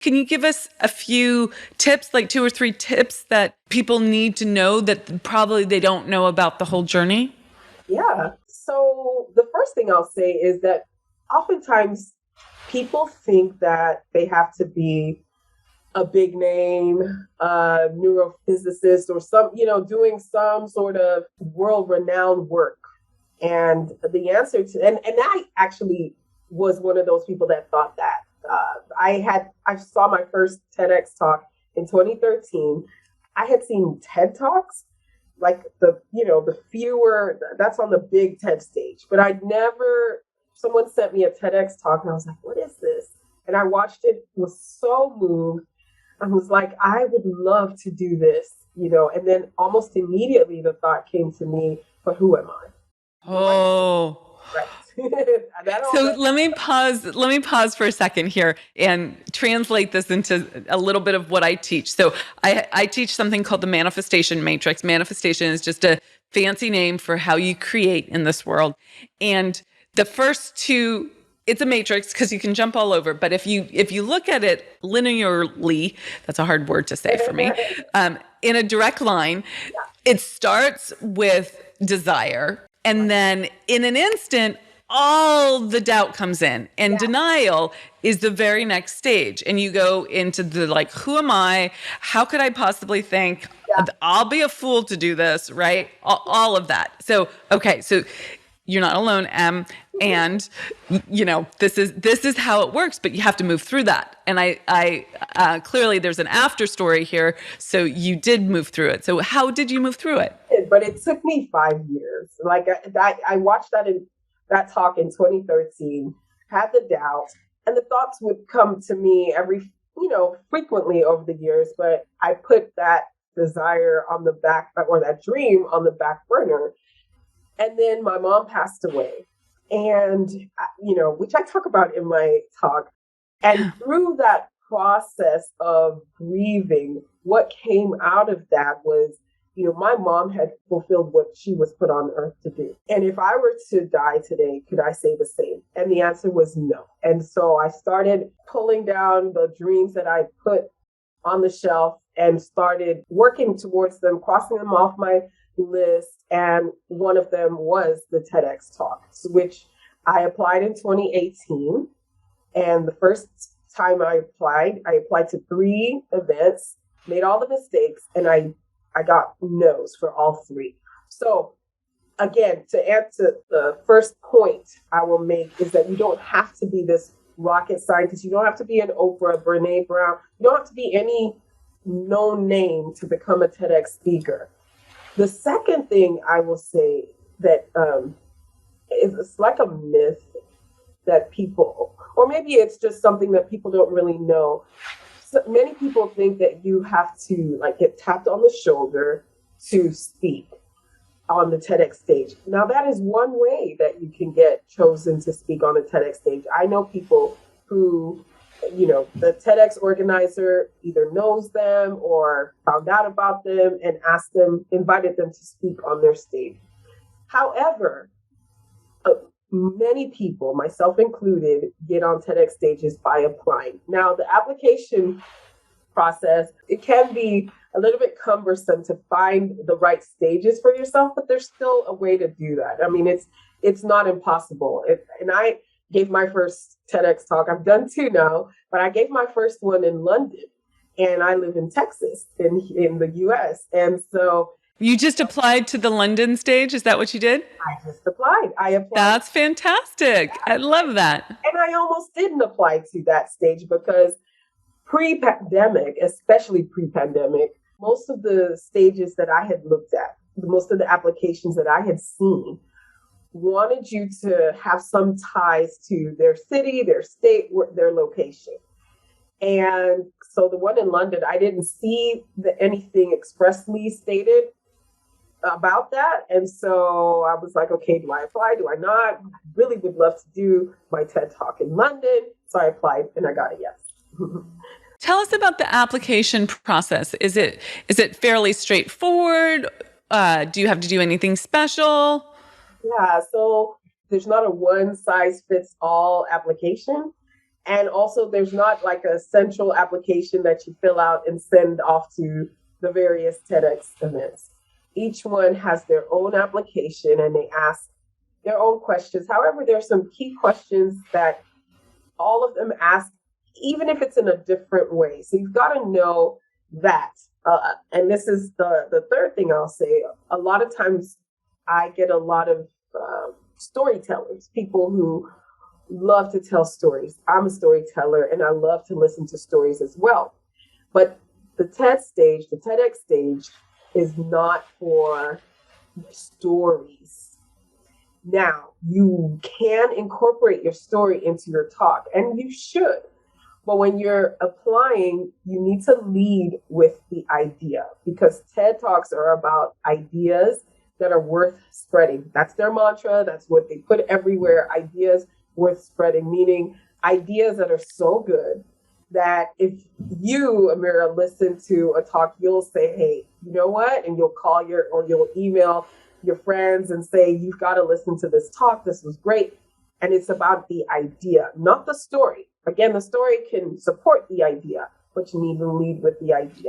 Can you give us a few tips, like 2 or 3 tips that people need to know that probably they don't know about the whole journey? Yeah. So the first thing I'll say is that oftentimes people think that they have to be a big name neurophysicist or some, doing some sort of world renowned work. And the answer to, and I actually was one of those people that thought that. I saw my first TEDx talk in 2013. I had seen TED Talks, like the fewer, that's on the big TED stage. But I'd never, someone sent me a TEDx talk and I was like, what is this? And I watched it, was so moved. I was like, I would love to do this, and then almost immediately the thought came to me, but who am I? Who am I? Oh. Right. So let me pause for a second here and translate this into a little bit of what I teach. So I teach something called the manifestation matrix. Manifestation is just a fancy name for how you create in this world. And the first two, it's a matrix because you can jump all over. But if you look at it linearly, that's a hard word to say for me, in a direct line, it starts with desire. And then in an instant, all the doubt comes in, and denial is the very next stage. And you go into the like, who am I? How could I possibly think I'll be a fool to do this? Right. All of that. So, okay. So you're not alone, Em. And this is how it works, but you have to move through that. And I clearly there's an after story here. So you did move through it. So how did you move through it? But it took me 5 years. Like I watched that talk in 2013, had the doubt, and the thoughts would come to me frequently over the years, but I put that desire on the back, or that dream on the back burner. And then my mom passed away, and, which I talk about in my talk. And through that process of grieving, what came out of that was, my mom had fulfilled what she was put on earth to do. And if I were to die today, could I say the same? And the answer was no. And so I started pulling down the dreams that I put on the shelf and started working towards them, crossing them off my list. And one of them was the TEDx Talks, which I applied in 2018. And the first time I applied to 3 events, made all the mistakes, and I got no's for all 3. So again, to answer the first point I will make is that you don't have to be this rocket scientist. You don't have to be an Oprah, Brene Brown. You don't have to be any known name to become a TEDx speaker. The second thing I will say that it's like a myth that people, or maybe it's just something that people don't really know. So many people think that you have to get tapped on the shoulder to speak on the TEDx stage. Now that is one way that you can get chosen to speak on a TEDx stage. I know people who, the TEDx organizer either knows them or found out about them and invited them to speak on their stage. However, many people, myself included, get on TEDx stages by applying. Now, the application process, it can be a little bit cumbersome to find the right stages for yourself, but there's still a way to do that. I mean, it's not impossible. And I gave my first TEDx talk. I've done 2 now, but I gave my first one in London, and I live in Texas in the US. And so you just applied to the London stage? Is that what you did? I just applied. That's fantastic. I love that. And I almost didn't apply to that stage because pre-pandemic, especially pre-pandemic, most of the stages that I had looked at, most of the applications that I had seen wanted you to have some ties to their city, their state, their location. And so the one in London, I didn't see anything expressly stated about that. And so I was like, okay, do I apply? Do I not? I really would love to do my TED Talk in London. So I applied and I got a yes. Tell us about the application process. Is it fairly straightforward? Do you have to do anything special? Yeah, so there's not a one size fits all application. And also, there's not like a central application that you fill out and send off to the various TEDx events. Each one has their own application and they ask their own questions. However, there's some key questions that all of them ask, even if it's in a different way. So you've got to know that. And this is the third thing I'll say. A lot of times I get a lot of storytellers, people who love to tell stories. I'm a storyteller and I love to listen to stories as well. But the TED stage, the TEDx stage, is not for stories. Now, you can incorporate your story into your talk, and you should. But when you're applying, you need to lead with the idea, because TED Talks are about ideas that are worth spreading. That's their mantra. That's what they put everywhere. Ideas worth spreading, meaning ideas that are so good that if you, Amira, listen to a talk, you'll say, hey, you know what? And you'll call or you'll email your friends and say, you've got to listen to this talk. This was great. And it's about the idea, not the story. Again, the story can support the idea, but you need to lead with the idea.